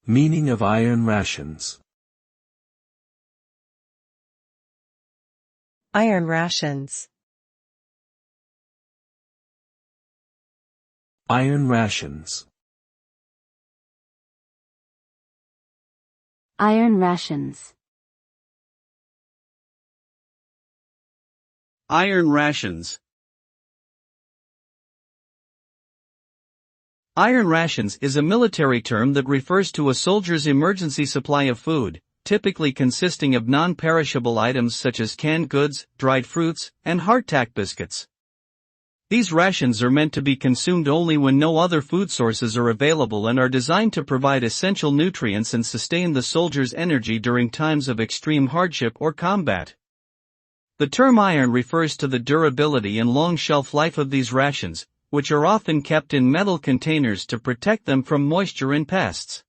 Meaning of iron rations. Iron rations. Iron rations. Iron rations. Iron rations. Iron rations is a military term that refers to a soldier's emergency supply of food, typically consisting of non-perishable items such as canned goods, dried fruits, and hardtack biscuits. These rations are meant to be consumed only when no other food sources are available and are designed to provide essential nutrients and sustain the soldier's energy during times of extreme hardship or combat. The term iron refers to the durability and long shelf life of these rations, which are often kept in metal containers to protect them from moisture and pests.